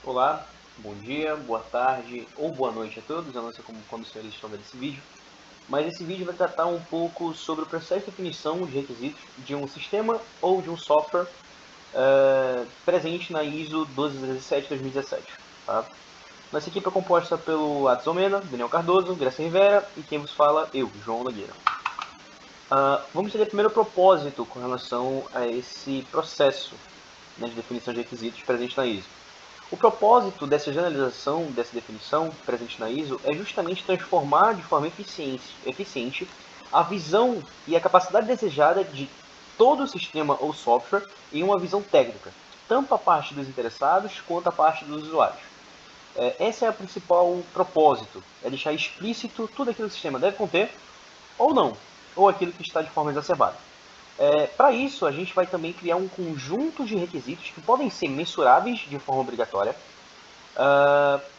Olá, bom dia, boa tarde ou boa noite a todos, eu não sei quando os senhores estão vendo esse vídeo, mas esse vídeo vai tratar um pouco sobre o processo de definição de requisitos de um sistema ou de um software presente na ISO 12117-2017. Tá? Nossa equipe é composta pelo Atos Almeida, Daniel Cardoso, Graça Rivera e quem vos fala, eu, João Nogueira. Vamos entender primeiro o propósito com relação a esse processo, né, de definição de requisitos presente na ISO. O propósito dessa generalização, dessa definição presente na ISO, é justamente transformar de forma eficiente a visão e a capacidade desejada de todo o sistema ou software em uma visão técnica, tanto a parte dos interessados quanto a parte dos usuários. Esse é o principal propósito, é deixar explícito tudo aquilo que o sistema deve conter, ou não, ou aquilo que está de forma exacerbada. Para isso, a gente vai também criar um conjunto de requisitos que podem ser mensuráveis de forma obrigatória,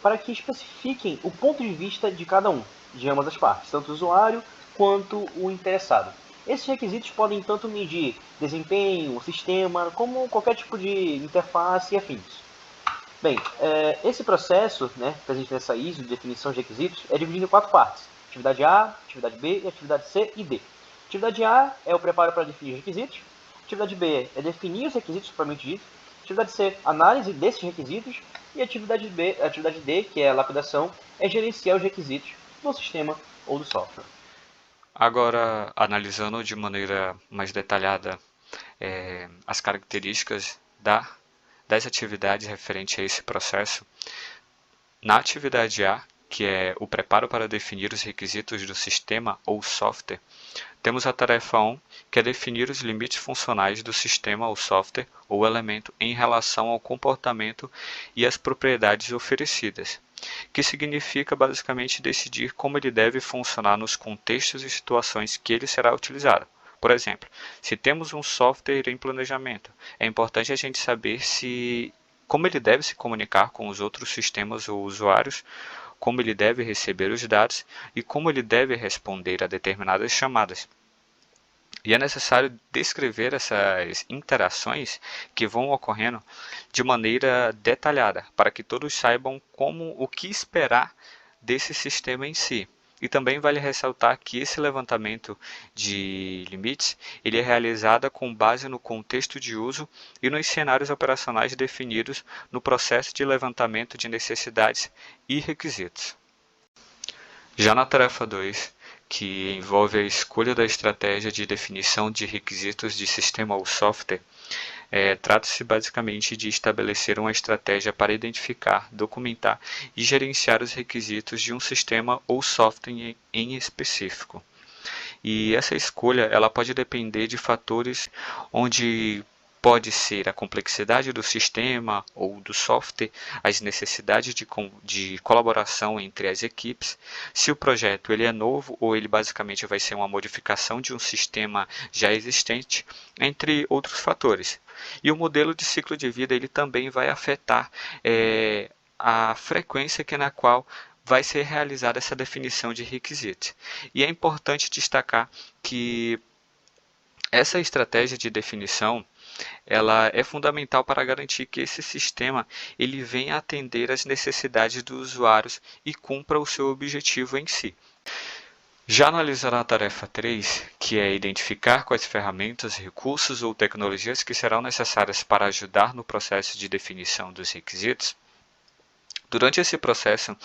para que especifiquem o ponto de vista de cada um, de ambas as partes, tanto o usuário quanto o interessado. Esses requisitos podem tanto medir desempenho, o sistema, como qualquer tipo de interface e afins. Bem, esse processo, né, presente nessa ISO de definição de requisitos, é dividido em quatro partes: atividade A, atividade B, atividade C e D. Atividade A é o preparo para definir os requisitos. Atividade B é definir os requisitos propriamente dito. Atividade C, análise desses requisitos. E atividade D, que é a lapidação, é gerenciar os requisitos do sistema ou do software. Agora, analisando de maneira mais detalhada as características das atividades referentes a esse processo, na atividade A, que é o preparo para definir os requisitos do sistema ou software, temos a tarefa 1, que é definir os limites funcionais do sistema ou software ou elemento em relação ao comportamento e às propriedades oferecidas, que significa basicamente decidir como ele deve funcionar nos contextos e situações que ele será utilizado. Por exemplo, se temos um software em planejamento, é importante a gente saber como ele deve se comunicar com os outros sistemas ou usuários, como ele deve receber os dados e como ele deve responder a determinadas chamadas. E é necessário descrever essas interações que vão ocorrendo de maneira detalhada, para que todos saibam o que esperar desse sistema em si. E também vale ressaltar que esse levantamento de limites ele é realizado com base no contexto de uso e nos cenários operacionais definidos no processo de levantamento de necessidades e requisitos. Já na tarefa 2, que envolve a escolha da estratégia de definição de requisitos de sistema ou software, trata-se basicamente de estabelecer uma estratégia para identificar, documentar e gerenciar os requisitos de um sistema ou software em específico. E essa escolha ela pode depender de fatores onde pode ser a complexidade do sistema ou do software, as necessidades de colaboração entre as equipes, se o projeto ele é novo ou ele basicamente vai ser uma modificação de um sistema já existente, entre outros fatores. E o modelo de ciclo de vida ele também vai afetar a frequência na qual vai ser realizada essa definição de requisitos. E é importante destacar que essa estratégia de definição ela é fundamental para garantir que esse sistema ele venha atender às necessidades dos usuários e cumpra o seu objetivo em si. Já analisando a tarefa 3, que é identificar quais ferramentas, recursos ou tecnologias que serão necessárias para ajudar no processo de definição dos requisitos, durante esse processo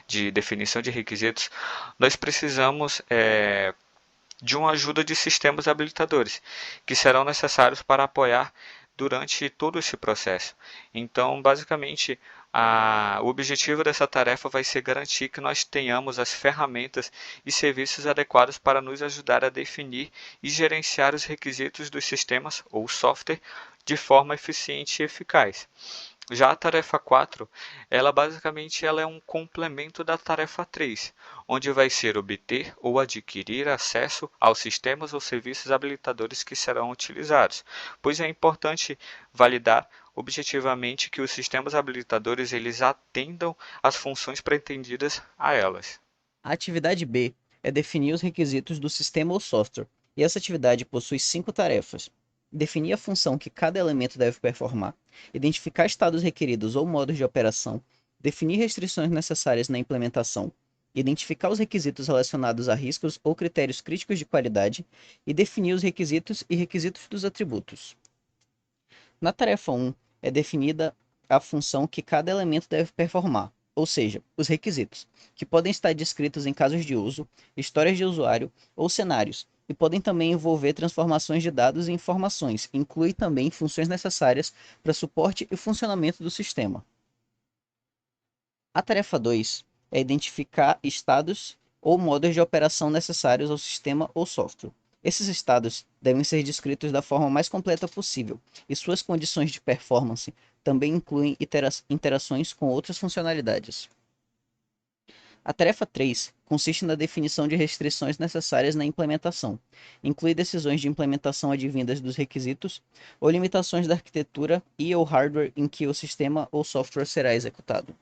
de definição de requisitos, nós precisamos de uma ajuda de sistemas habilitadores, que serão necessários para apoiar durante todo esse processo. Então, basicamente, o objetivo dessa tarefa vai ser garantir que nós tenhamos as ferramentas e serviços adequados para nos ajudar a definir e gerenciar os requisitos dos sistemas ou software de forma eficiente e eficaz. Já a tarefa 4, ela é um complemento da tarefa 3, onde vai ser obter ou adquirir acesso aos sistemas ou serviços habilitadores que serão utilizados, pois é importante validar objetivamente que os sistemas habilitadores eles atendam às funções pretendidas a elas. A atividade B é definir os requisitos do sistema ou software, e essa atividade possui 5 tarefas. definir a função que cada elemento deve performar, identificar estados requeridos ou modos de operação, definir restrições necessárias na implementação, identificar os requisitos relacionados a riscos ou critérios críticos de qualidade e definir os requisitos e requisitos dos atributos. Na tarefa 1, é definida a função que cada elemento deve performar, ou seja, os requisitos, que podem estar descritos em casos de uso, histórias de usuário ou cenários, e podem também envolver transformações de dados em informações, e inclui também funções necessárias para suporte e funcionamento do sistema. A tarefa 2 é identificar estados ou modos de operação necessários ao sistema ou software. Esses estados devem ser descritos da forma mais completa possível, e suas condições de performance também incluem interações com outras funcionalidades. A tarefa 3 consiste na definição de restrições necessárias na implementação. Inclui decisões de implementação advindas dos requisitos ou limitações da arquitetura e/ou hardware em que o sistema ou software será executado.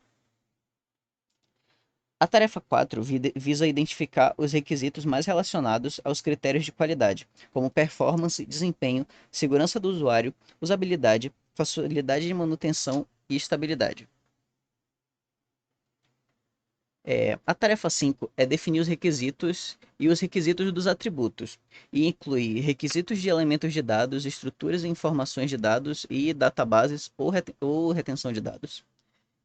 A tarefa 4 visa identificar os requisitos mais relacionados aos critérios de qualidade, como performance, desempenho, segurança do usuário, usabilidade, facilidade de manutenção e estabilidade. A tarefa 5 é definir os requisitos e os requisitos dos atributos, e inclui requisitos de elementos de dados, estruturas e informações de dados e databases ou retenção de dados.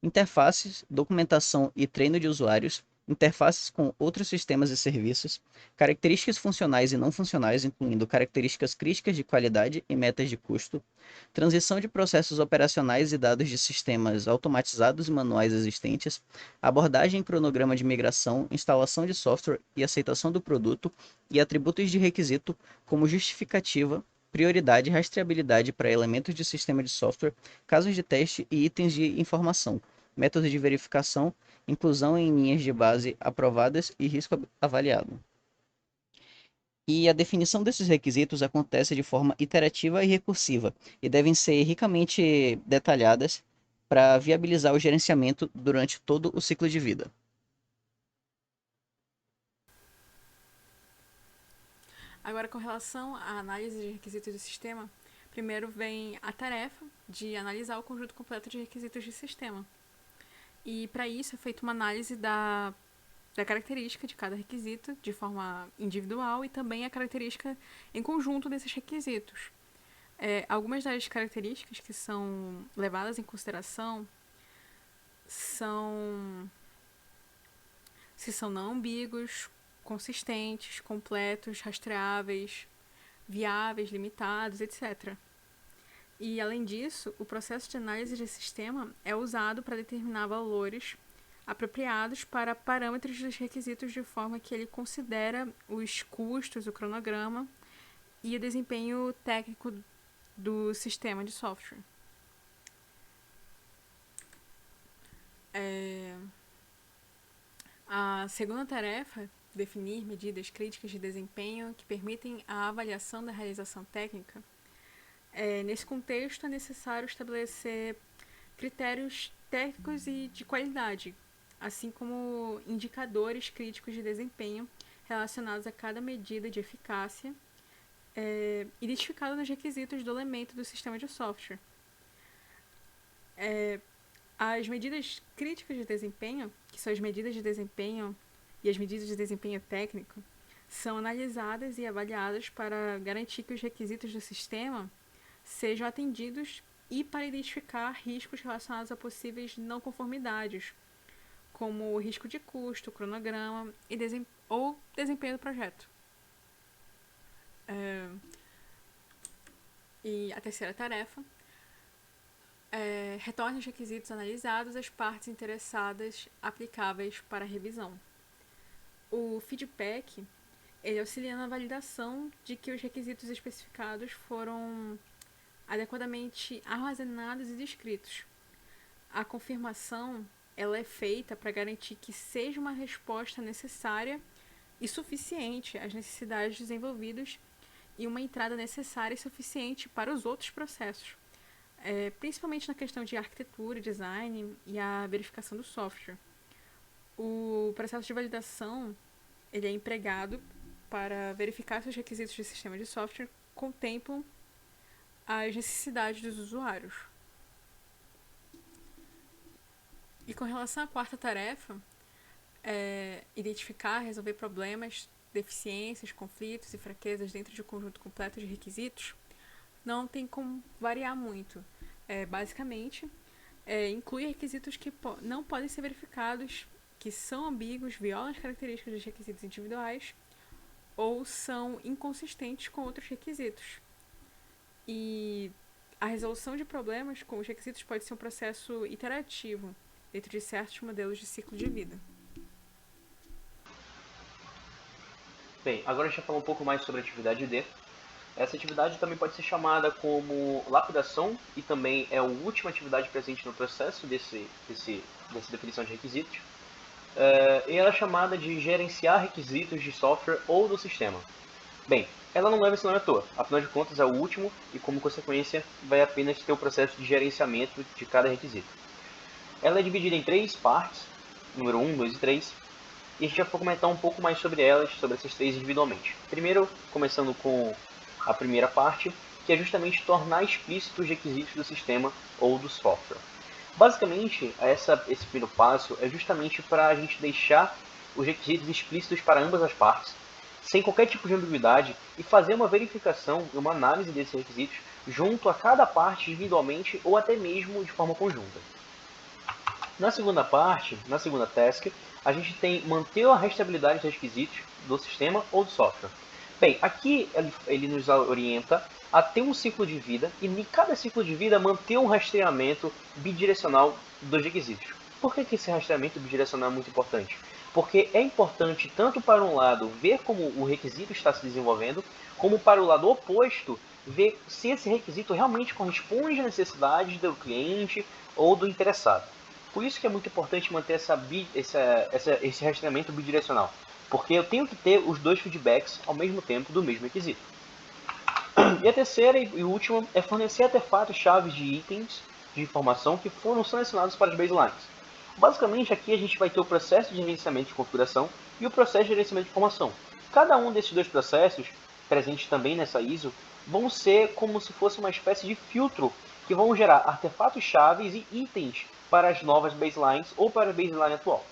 Interfaces, documentação e treino de usuários, interfaces com outros sistemas e serviços, características funcionais e não funcionais, incluindo características críticas de qualidade e metas de custo, transição de processos operacionais e dados de sistemas automatizados e manuais existentes, abordagem e cronograma de migração, instalação de software e aceitação do produto, e atributos de requisito como justificativa, prioridade e rastreabilidade para elementos de sistema de software, casos de teste e itens de informação, métodos de verificação, inclusão em linhas de base aprovadas e risco avaliado. E a definição desses requisitos acontece de forma iterativa e recursiva, e devem ser ricamente detalhadas para viabilizar o gerenciamento durante todo o ciclo de vida. Agora, com relação à análise de requisitos do sistema, primeiro vem a tarefa de analisar o conjunto completo de requisitos de sistema. E para isso é feita uma análise da característica de cada requisito de forma individual e também a característica em conjunto desses requisitos. Algumas das características que são levadas em consideração são se são não ambíguos, consistentes, completos, rastreáveis, viáveis, limitados, etc. E, além disso, o processo de análise de sistema é usado para determinar valores apropriados para parâmetros dos requisitos de forma que ele considera os custos, o cronograma e o desempenho técnico do sistema de software. A segunda tarefa, definir medidas críticas de desempenho que permitem a avaliação da realização técnica. Nesse contexto, é necessário estabelecer critérios técnicos e de qualidade, assim como indicadores críticos de desempenho relacionados a cada medida de eficácia, identificado nos requisitos do elemento do sistema de software. As medidas críticas de desempenho, que são as medidas de desempenho e as medidas de desempenho técnico, são analisadas e avaliadas para garantir que os requisitos do sistema sejam atendidos e para identificar riscos relacionados a possíveis não conformidades, como o risco de custo, cronograma ou desempenho do projeto. E a terceira tarefa retorna os requisitos analisados às partes interessadas aplicáveis para a revisão. O feedback ele auxilia na validação de que os requisitos especificados foram adequadamente armazenados e descritos. A confirmação ela é feita para garantir que seja uma resposta necessária e suficiente às necessidades desenvolvidas e uma entrada necessária e suficiente para os outros processos, principalmente na questão de arquitetura, design e a verificação do software. O processo de validação ele é empregado para verificar se os requisitos do sistema de software contemplam às necessidades dos usuários. E com relação à quarta tarefa, identificar, resolver problemas, deficiências, conflitos e fraquezas dentro de um conjunto completo de requisitos, não tem como variar muito. Basicamente, inclui requisitos que não podem ser verificados, que são ambíguos, violam as características dos requisitos individuais ou são inconsistentes com outros requisitos. E a resolução de problemas com os requisitos pode ser um processo iterativo dentro de certos modelos de ciclo de vida. Bem, agora a gente vai falar um pouco mais sobre a atividade D. Essa atividade também pode ser chamada como lapidação e também é a última atividade presente no processo dessa definição de requisitos. E ela é chamada de gerenciar requisitos de software ou do sistema. Bem, ela não leva esse nome à toa, afinal de contas é o último e, como consequência, vai apenas ter o processo de gerenciamento de cada requisito. Ela é dividida em 3 partes, número 1, 2 e 3, e a gente vai comentar um pouco mais sobre elas, sobre essas 3 individualmente. Primeiro, começando com a primeira parte, que é justamente tornar explícitos os requisitos do sistema ou do software. Basicamente, esse primeiro passo é justamente para a gente deixar os requisitos explícitos para ambas as partes, sem qualquer tipo de ambiguidade, e fazer uma verificação e uma análise desses requisitos junto a cada parte individualmente ou até mesmo de forma conjunta. Na segunda parte, na segunda task, a gente tem manter a rastreabilidade dos requisitos do sistema ou do software. Bem, aqui ele nos orienta a ter um ciclo de vida e em cada ciclo de vida manter um rastreamento bidirecional dos requisitos. Por que esse rastreamento bidirecional é muito importante? Porque é importante tanto para um lado ver como o requisito está se desenvolvendo, como para o lado oposto ver se esse requisito realmente corresponde às necessidades do cliente ou do interessado. Por isso que é muito importante manter esse rastreamento bidirecional, porque eu tenho que ter os dois feedbacks ao mesmo tempo do mesmo requisito. E a terceira e última é fornecer artefatos chaves de itens de informação que foram selecionados para as baselines. Basicamente, aqui a gente vai ter o processo de gerenciamento de configuração e o processo de gerenciamento de informação. Cada um desses dois processos, presentes também nessa ISO, vão ser como se fosse uma espécie de filtro que vão gerar artefatos chaves e itens para as novas baselines ou para a baseline atual.